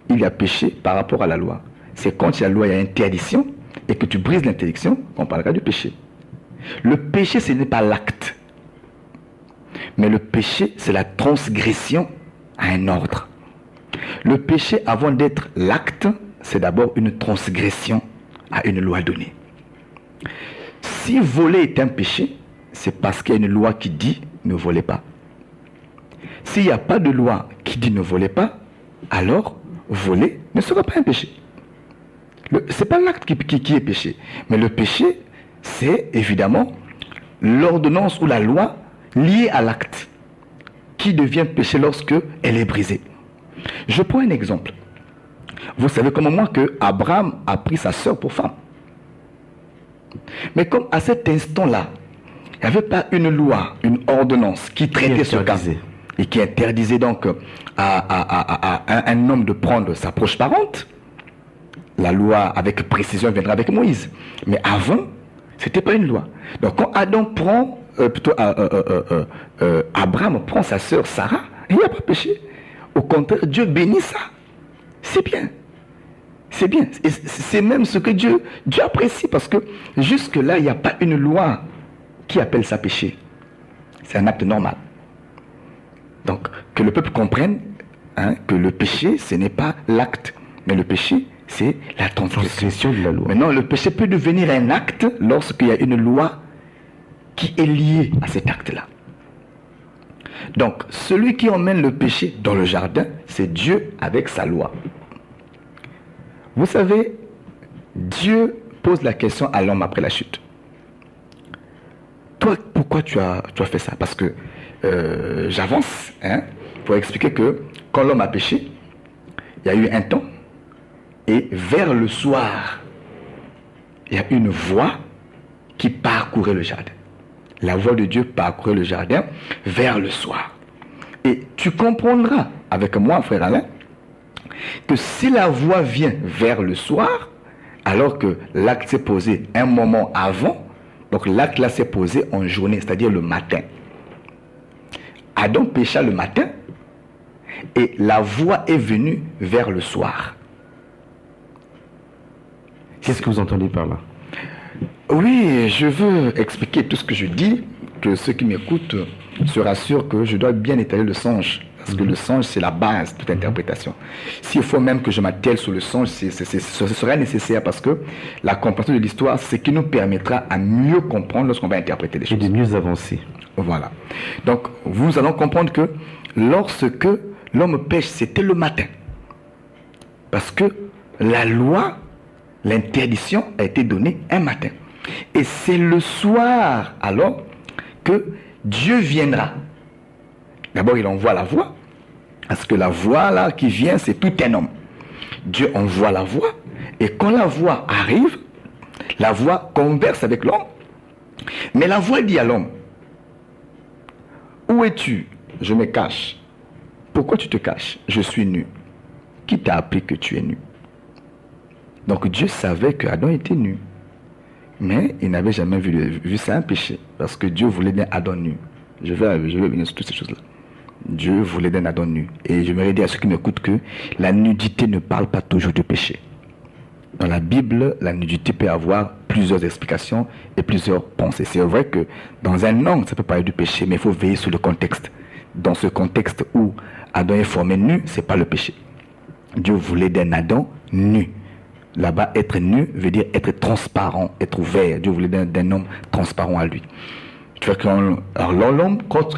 Il y a péché par rapport à la loi. C'est quand il y a la loi, il y a interdiction, et que tu brises l'interdiction, on parlera du péché. Le péché, ce n'est pas l'acte. Mais le péché, c'est la transgression à un ordre. Le péché, avant d'être l'acte, c'est d'abord une transgression à une loi donnée. Si voler est un péché, c'est parce qu'il y a une loi qui dit ne volez pas. S'il n'y a pas de loi qui dit ne volez pas, alors voler ne sera pas un péché. Ce n'est pas l'acte qui est péché. Mais le péché, c'est évidemment l'ordonnance ou la loi liée à l'acte qui devient péché lorsque elle est brisée. Je prends un exemple. Vous savez comme moi que Abraham a pris sa sœur pour femme. Mais comme à cet instant-là, il n'y avait pas une loi, une ordonnance qui traitait ce cas et qui interdisait donc à un homme de prendre sa proche parente, la loi avec précision viendra avec Moïse. Mais avant, ce n'était pas une loi. Donc quand Adam prend, Abraham prend sa sœur Sarah, il n'y a pas péché. Au contraire, Dieu bénit ça. C'est bien. C'est bien. C'est même ce que Dieu apprécie, parce que jusque-là, il n'y a pas une loi qui appelle ça péché. C'est un acte normal. Donc, que le peuple comprenne que le péché, ce n'est pas l'acte, mais le péché, c'est la transgression de la loi. Maintenant, le péché peut devenir un acte lorsqu'il y a une loi qui est liée à cet acte-là. Donc, celui qui emmène le péché dans le jardin, c'est Dieu avec sa loi. Vous savez, Dieu pose la question à l'homme après la chute. Toi, pourquoi tu as fait ça? Parce que j'avance, pour expliquer que quand l'homme a péché, il y a eu un temps, et vers le soir, il y a une voix qui parcourait le jardin. La voix de Dieu parcourait le jardin vers le soir. Et tu comprendras avec moi, frère Alain, que si la voix vient vers le soir, alors que l'acte s'est posé un moment avant, donc l'acte là s'est posé en journée, c'est-à-dire le matin. Adam pécha le matin et la voix est venue vers le soir. Qu'est-ce que vous entendez par là? Oui, je veux expliquer tout ce que je dis, que ceux qui m'écoutent se rassurent que je dois bien étaler le songe. Parce que le songe, c'est la base de toute interprétation. S'il faut même que je m'attelle sur le songe, ce serait nécessaire parce que la compréhension de l'histoire, c'est ce qui nous permettra à mieux comprendre lorsqu'on va interpréter les choses. Et de mieux avancer. Voilà. Donc, nous allons comprendre que lorsque l'homme pêche, c'était le matin. Parce que la loi, l'interdiction a été donnée un matin. Et c'est le soir, alors, que Dieu viendra. D'abord, il envoie la voix. Parce que la voix là qui vient, c'est tout un homme. Dieu envoie la voix. Et quand la voix arrive, la voix converse avec l'homme. Mais la voix dit à l'homme, où es-tu? Je me cache. Pourquoi tu te caches? Je suis nu. Qui t'a appris que tu es nu? Donc Dieu savait que Adam était nu. Mais il n'avait jamais vu ça un péché. Parce que Dieu voulait d'un Adam nu. Je vais venir sur toutes ces choses-là. Dieu voulait d'un Adam nu. Et je me dire à ceux qui m'écoutent que la nudité ne parle pas toujours de péché. Dans la Bible, la nudité peut avoir plusieurs explications et plusieurs pensées. C'est vrai que dans un angle, ça peut parler du péché, mais il faut veiller sur le contexte. Dans ce contexte où Adam est formé nu, ce n'est pas le péché. Dieu voulait d'un Adam nu. Là-bas, être nu veut dire être transparent, être ouvert. Dieu voulait d'un homme transparent à lui. Tu vois que l'homme, quand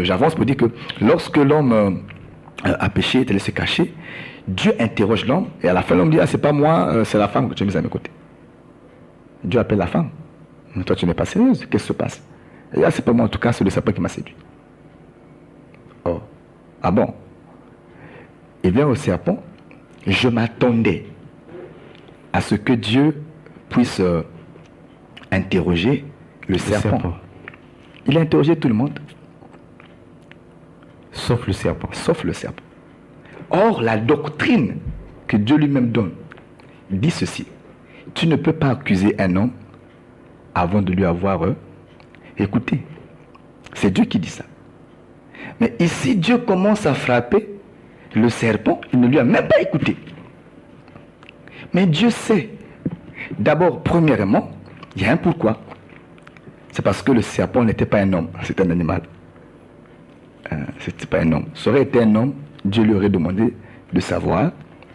j'avance pour dire que lorsque l'homme a péché, est allé se cacher, Dieu interroge l'homme et à la fin l'homme dit, ah, c'est pas moi, c'est la femme que tu as mise à mes côtés. Dieu appelle la femme. Mais toi tu n'es pas sérieuse, qu'est-ce qui se passe? Et là c'est pas moi, en tout cas c'est le serpent qui m'a séduit. Oh, ah bon? Et bien au serpent, je m'attendais à ce que Dieu puisse interroger le serpent. Il a interrogé tout le monde. Sauf le serpent. Sauf le serpent. Or, la doctrine que Dieu lui-même donne dit ceci. Tu ne peux pas accuser un homme avant de lui avoir écouté. C'est Dieu qui dit ça. Mais ici, Dieu commence à frapper le serpent. Il ne lui a même pas écouté. Mais Dieu sait. D'abord, premièrement, il y a un pourquoi. C'est parce que le serpent n'était pas un homme, c'est un animal. C'était pas un homme. Ça aurait été un homme, Dieu lui aurait demandé de savoir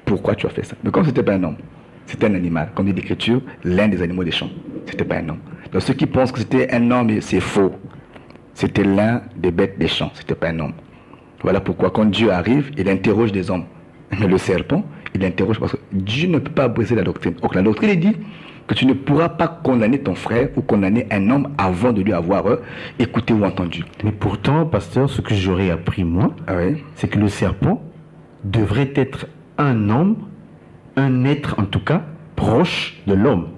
pourquoi tu as fait ça. Mais comme c'était pas un homme, c'était un animal. Comme dit l'Écriture, l'un des animaux des champs. C'était pas un homme. Donc ceux qui pensent que c'était un homme, c'est faux. C'était l'un des bêtes des champs, c'était pas un homme. Voilà pourquoi quand Dieu arrive, il interroge des hommes. Mais le serpent, il interroge parce que Dieu ne peut pas briser la doctrine. Donc la doctrine est dit que tu ne pourras pas condamner ton frère ou condamner un homme avant de lui avoir écouté ou entendu. Mais pourtant, pasteur, ce que j'aurais appris moi, c'est que le serpent devrait être un homme, un être en tout cas, proche de l'homme,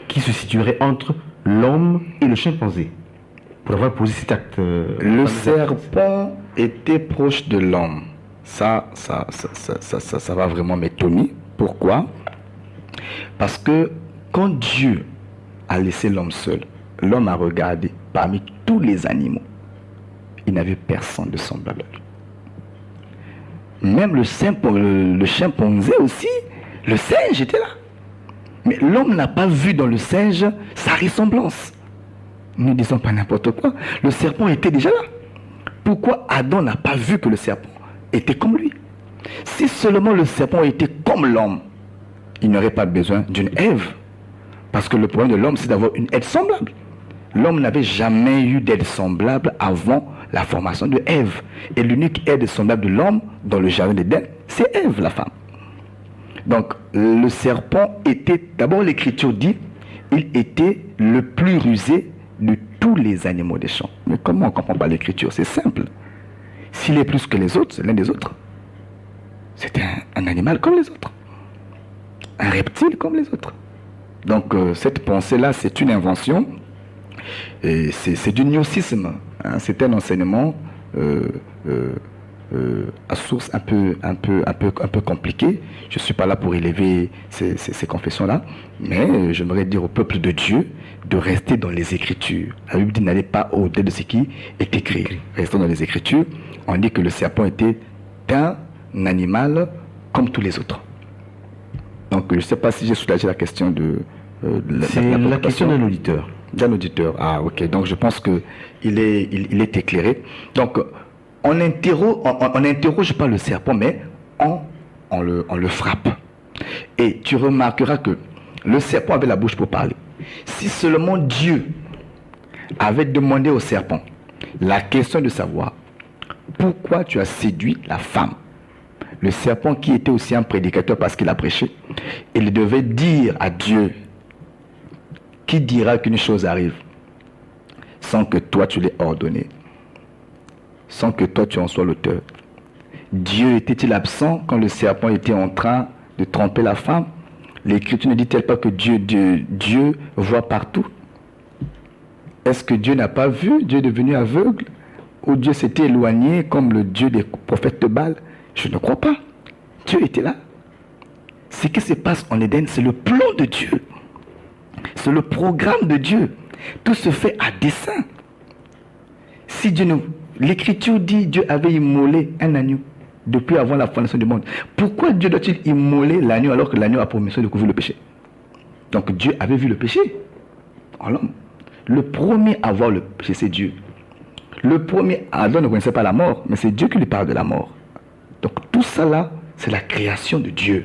qui se situerait entre l'homme et le chimpanzé, pour avoir posé cet acte. Le serpent était proche de l'homme. Ça va vraiment m'étonner. Pourquoi? Parce que quand Dieu a laissé l'homme seul, l'homme a regardé parmi tous les animaux. Il n'avait personne de semblable à lui. Même le chimpanzé aussi, le singe était là. Mais l'homme n'a pas vu dans le singe sa ressemblance. Ne disons pas n'importe quoi. Le serpent était déjà là. Pourquoi Adam n'a pas vu que le serpent était comme lui? Si seulement le serpent était comme l'homme, il n'aurait pas besoin d'une Ève. Parce que le problème de l'homme, c'est d'avoir une aide semblable. L'homme n'avait jamais eu d'aide semblable avant la formation de Ève. Et l'unique aide semblable de l'homme dans le jardin d'Éden, c'est Ève, la femme. Donc, le serpent était, d'abord l'Écriture dit, il était le plus rusé de tous les animaux des champs. Mais comment on ne comprend pas l'Écriture? C'est simple. S'il est plus que les autres, c'est l'un des autres. C'est un animal comme les autres. Un reptile comme les autres. Donc cette pensée-là, c'est une invention. Et c'est du gnosticisme. Hein. C'est un enseignement à source un peu compliquée. Je ne suis pas là pour élever ces confessions-là. Mais j'aimerais dire au peuple de Dieu de rester dans les Écritures. La Bible dit n'allez pas au-delà de ce qui est écrit. Restons dans les Écritures. On dit que le serpent était un animal comme tous les autres. Donc je ne sais pas si j'ai soulagé la question de la question d'un auditeur. D'un auditeur. Ah ok. Donc je pense que il est éclairé. Donc on n'interroge pas le serpent, mais on le frappe. Et tu remarqueras que le serpent avait la bouche pour parler. Si seulement Dieu avait demandé au serpent la question de savoir pourquoi tu as séduit la femme, le serpent qui était aussi un prédicateur parce qu'il a prêché, il devait dire à Dieu, qui dira qu'une chose arrive sans que toi tu l'aies ordonné, sans que toi tu en sois l'auteur. Dieu était-il absent quand le serpent était en train de tromper la femme? L'Écriture ne dit-elle pas que Dieu voit partout? Est-ce que Dieu n'a pas vu? Dieu est devenu aveugle? Ou Dieu s'était éloigné comme le Dieu des prophètes de Baal? Je ne crois pas. Dieu était là. Ce qui se passe en Éden, c'est le plan de Dieu. C'est le programme de Dieu. Tout se fait à dessein. Si Dieu nous... L'Écriture dit Dieu avait immolé un agneau depuis avant la fondation du monde. Pourquoi Dieu doit-il immoler l'agneau alors que l'agneau a pour mission de couvrir le péché? Donc Dieu avait vu le péché en l'homme. Le premier à voir le péché, c'est Dieu. Le premier, Adam ne connaissait pas la mort, mais c'est Dieu qui lui parle de la mort. Donc tout ça là, c'est la création de Dieu.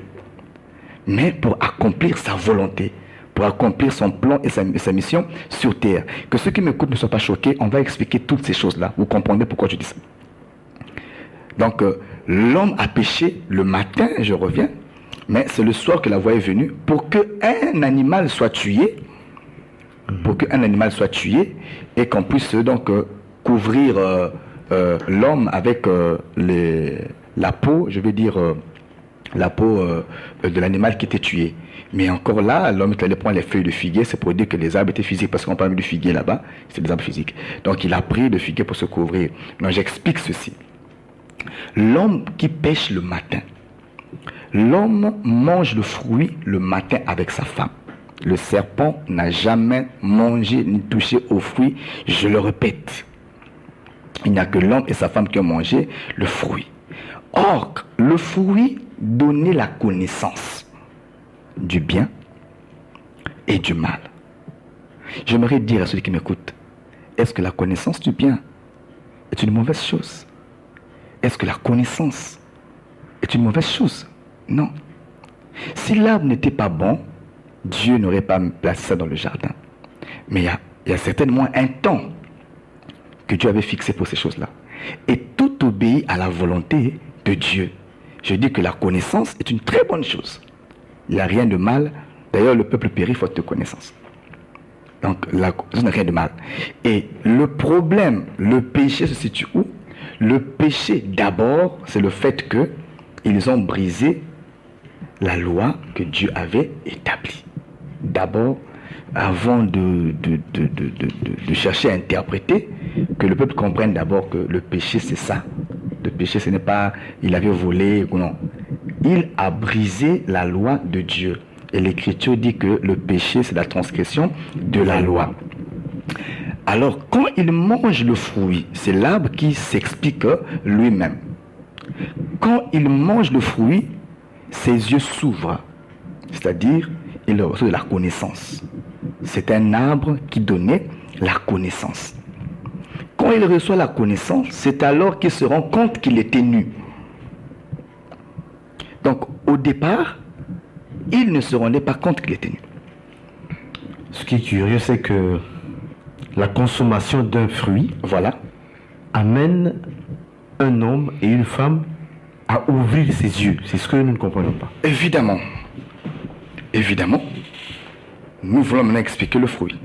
Mais pour accomplir sa volonté, pour accomplir son plan et sa mission sur terre. Que ceux qui m'écoutent ne soient pas choqués, on va expliquer toutes ces choses-là. Vous comprenez pourquoi je dis ça. Donc l'homme a péché le matin, je reviens, mais c'est le soir que la voix est venue pour qu'un animal soit tué, et qu'on puisse donc couvrir l'homme avec la peau, je vais dire la peau de l'animal qui était tué. Mais encore là, l'homme est allé prendre les feuilles de figuier, c'est pour dire que les arbres étaient physiques, parce qu'on parle du figuier là-bas, c'est des arbres physiques. Donc il a pris le figuier pour se couvrir. Donc j'explique ceci. L'homme qui pêche le matin, l'homme mange le fruit le matin avec sa femme. Le serpent n'a jamais mangé ni touché au fruit, je le répète. Il n'y a que l'homme et sa femme qui ont mangé le fruit. Or, le fruit donnait la connaissance du bien et du mal. J'aimerais dire à ceux qui m'écoutent, est-ce que la connaissance du bien est une mauvaise chose? Est-ce que la connaissance est une mauvaise chose? Non. Si l'arbre n'était pas bon, Dieu n'aurait pas placé ça dans le jardin. Mais il y a certainement un temps que Dieu avait fixé pour ces choses-là. Et tout obéit à la volonté de Dieu. Je dis que la connaissance est une très bonne chose. Il n'y a rien de mal. D'ailleurs, le peuple périt faute de connaissance. Donc, la connaissance n'a rien de mal. Et le problème, le péché se situe où? Le péché, d'abord, c'est le fait qu'ils ont brisé la loi que Dieu avait établie. D'abord, avant de chercher à interpréter, que le peuple comprenne d'abord que le péché, c'est ça. Le péché, ce n'est pas il avait volé ou non. Il a brisé la loi de Dieu. Et l'Écriture dit que le péché, c'est la transgression de la loi. Alors, quand il mange le fruit, c'est l'arbre qui s'explique lui-même. Quand il mange le fruit, ses yeux s'ouvrent. C'est-à-dire, il reçoit de la connaissance. C'est un arbre qui donnait la connaissance. Quand il reçoit la connaissance, c'est alors qu'il se rend compte qu'il était nu. Donc, au départ, il ne se rendait pas compte qu'il était nu. Ce qui est curieux, c'est que la consommation d'un fruit, voilà, amène un homme et une femme à ouvrir ses yeux. C'est ce que nous ne comprenons pas. Évidemment. Évidemment. Nous voulons maintenant expliquer le fruit.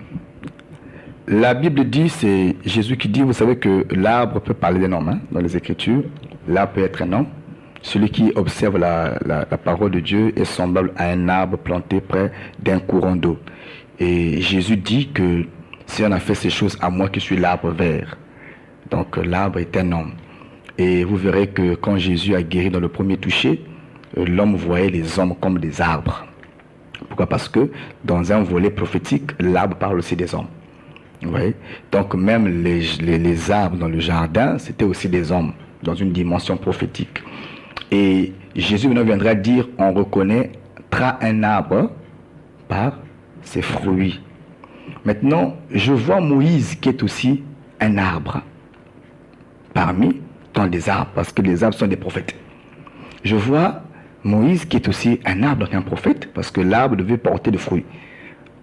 la Bible dit, c'est Jésus qui dit, vous savez que l'arbre peut parler d'un homme, dans les Écritures. L'arbre peut être un homme. Celui qui observe la parole de Dieu est semblable à un arbre planté près d'un courant d'eau. Et Jésus dit que si on a fait ces choses à moi qui suis l'arbre vert, donc l'arbre est un homme. Et vous verrez que quand Jésus a guéri dans le premier toucher, l'homme voyait les hommes comme des arbres. Pourquoi? Parce que dans un volet prophétique, l'arbre parle aussi des hommes. Vous voyez? Donc même les arbres dans le jardin, c'était aussi des hommes, dans une dimension prophétique. Et Jésus maintenant viendra dire, on reconnaîtra un arbre par ses fruits. Maintenant, je vois Moïse qui est aussi un arbre parmi tant les arbres, parce que les arbres sont des prophètes. Je vois Moïse qui est aussi un arbre, un prophète, parce que l'arbre devait porter des fruits.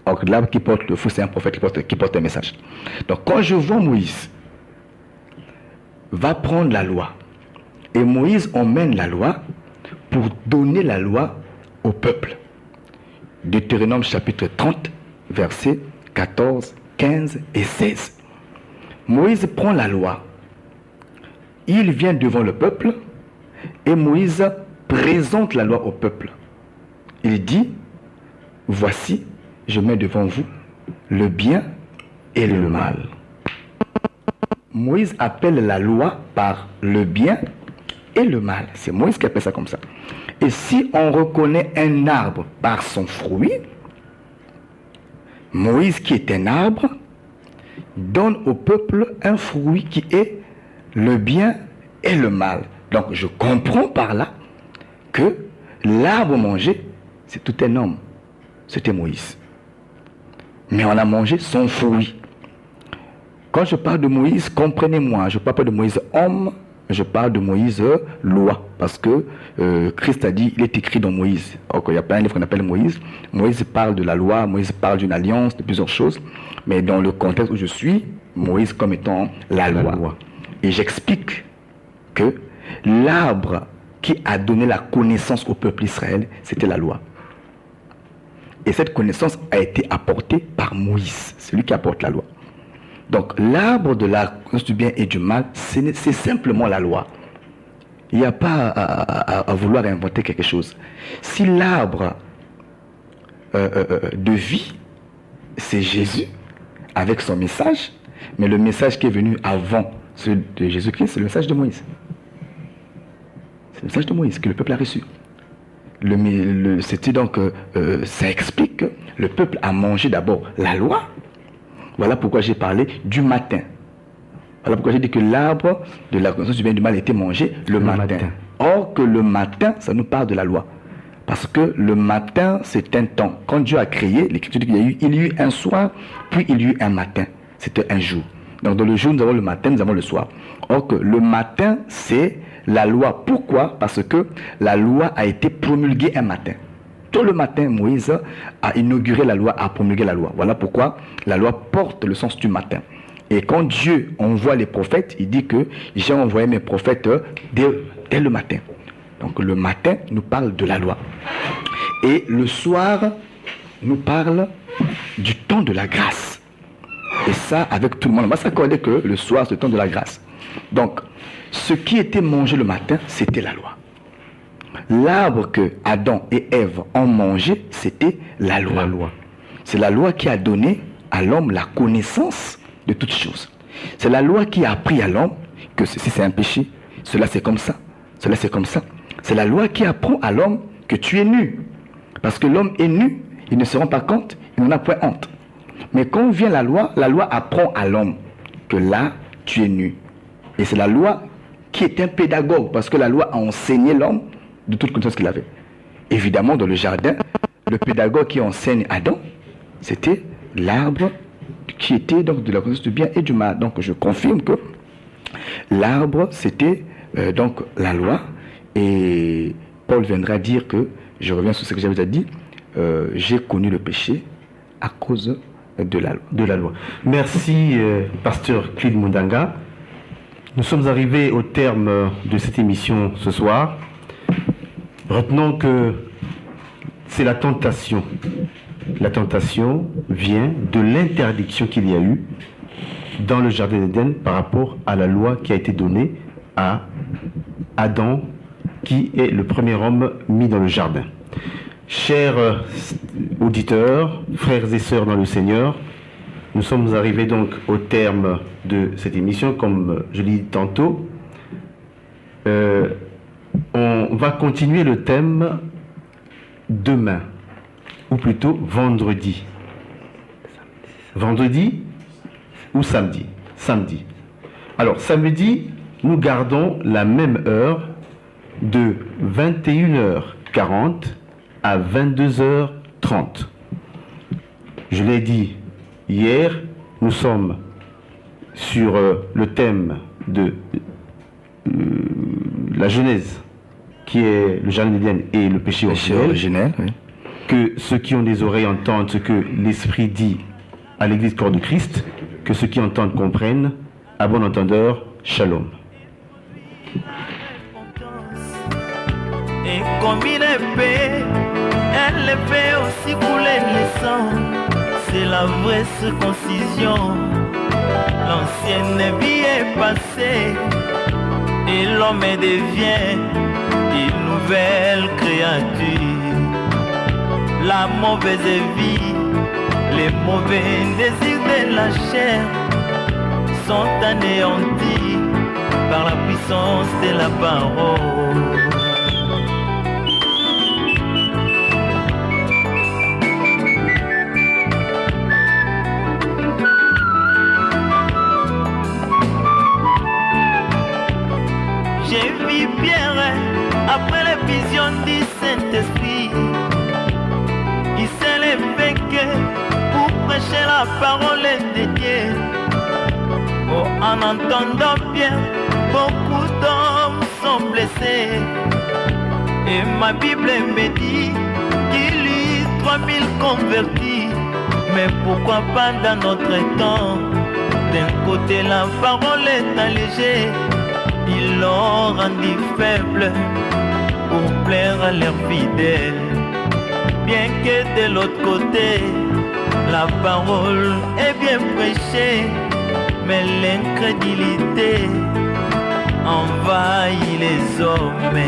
Or, l'arbre qui porte le fruit, c'est un prophète qui porte un message. Donc, quand je vois Moïse va prendre la loi, et Moïse emmène la loi pour donner la loi au peuple. Deutéronome chapitre 30, versets 14, 15 et 16. Moïse prend la loi. Il vient devant le peuple et Moïse présente la loi au peuple. Il dit, voici, je mets devant vous le bien et le mal. Moïse appelle la loi par le bien et le mal. C'est Moïse qui appelle ça comme ça. Et si on reconnaît un arbre par son fruit, Moïse qui est un arbre donne au peuple un fruit qui est le bien et le mal. Donc je comprends par là que l'arbre mangé, c'est tout un homme. C'était Moïse. Mais on a mangé son fruit. Quand je parle de Moïse, comprenez-moi, je ne parle pas de Moïse homme, je parle de Moïse loi, parce que Christ a dit, il est écrit dans Moïse. Alors, il n'y a pas un livre qu'on appelle Moïse. Moïse parle de la loi, Moïse parle d'une alliance, de plusieurs choses. Mais dans le contexte où je suis, Moïse comme étant la loi. Et j'explique que l'arbre qui a donné la connaissance au peuple d'Israël, c'était la loi. Et cette connaissance a été apportée par Moïse, celui qui apporte la loi. Donc l'arbre de la connaissance du bien et du mal, c'est simplement la loi. Il n'y a pas à vouloir inventer quelque chose. Si l'arbre de vie, c'est Jésus, avec son message, mais le message qui est venu avant celui de Jésus-Christ, c'est le message de Moïse. C'est le message de Moïse que le peuple a reçu. C'était donc, ça explique que le peuple a mangé d'abord la loi. Voilà pourquoi j'ai parlé du matin. Voilà pourquoi j'ai dit que l'arbre de la connaissance du bien et du mal était mangé le matin. Or que le matin, ça nous parle de la loi. Parce que le matin, c'est un temps. Quand Dieu a créé, l'Écriture dit qu'il y a eu un soir, puis il y a eu un matin. C'était un jour. Donc dans le jour, nous avons le matin, nous avons le soir. Or que le matin, c'est la loi. Pourquoi? Parce que la loi a été promulguée un matin. Tôt le matin, Moïse a inauguré la loi, a promulgué la loi. Voilà pourquoi la loi porte le sens du matin. Et quand Dieu envoie les prophètes, il dit que j'ai envoyé mes prophètes dès le matin. Donc le matin nous parle de la loi. Et le soir nous parle du temps de la grâce. Et ça, avec tout le monde, on va s'accorder que le soir, c'est le temps de la grâce. Donc, ce qui était mangé le matin, c'était la loi. L'arbre que Adam et Ève ont mangé, c'était la loi. C'est la loi qui a donné à l'homme la connaissance de toutes choses. C'est la loi qui a appris à l'homme que ceci c'est un péché, cela c'est comme ça, cela c'est comme ça. C'est la loi qui apprend à l'homme que tu es nu. Parce que l'homme est nu, il ne se rend pas compte, il n'en a point honte. Mais quand vient la loi apprend à l'homme que là, tu es nu. Et c'est la loi qui est un pédagogue, parce que la loi a enseigné l'homme de toute connaissance qu'il avait. Évidemment, dans le jardin, le pédagogue qui enseigne Adam, c'était l'arbre qui était donc de la connaissance du bien et du mal. Donc je confirme que l'arbre, c'était donc la loi. Et Paul viendra dire que, je reviens sur ce que j'avais déjà dit, j'ai connu le péché à cause de la loi. Merci, pasteur Claude Mundanga. Nous sommes arrivés au terme de cette émission ce soir. Retenons que c'est la tentation. La tentation vient de l'interdiction qu'il y a eu dans le jardin d'Éden par rapport à la loi qui a été donnée à Adam, qui est le premier homme mis dans le jardin. Chers auditeurs, frères et sœurs dans le Seigneur, nous sommes arrivés donc au terme de cette émission, comme je l'ai dit tantôt. On va continuer le thème demain, ou plutôt vendredi. Vendredi ou samedi? Samedi. Alors, samedi, nous gardons la même heure de 21h40 à 22h30. Je l'ai dit hier, nous sommes sur le thème de la Genèse, qui est le jardin d'Éden et le péché originel. Oui. Que ceux qui ont des oreilles entendent ce que l'Esprit dit à l'Église corps de Christ, que ceux qui entendent comprennent. À bon entendeur, shalom. Et comme une épée, elle fait aussi couler le sang. C'est la vraie circoncision. L'ancienne vie est passée et l'homme devient une nouvelle créature. La mauvaise vie, les mauvais désirs de la chair sont anéantis par la puissance de la parole. J'ai vu Pierre après les visions du Saint-Esprit. Il s'est levé pour prêcher la parole de Dieu. Oh, en entendant bien, beaucoup d'hommes sont blessés. Et ma Bible me dit qu'il y a 3000 convertis. Mais pourquoi pas dans notre temps? D'un côté la parole est allégée, ils l'ont rendu faible pour plaire à leurs fidèles. Bien que de l'autre côté, la parole est bien prêchée, mais l'incrédulité envahit les hommes.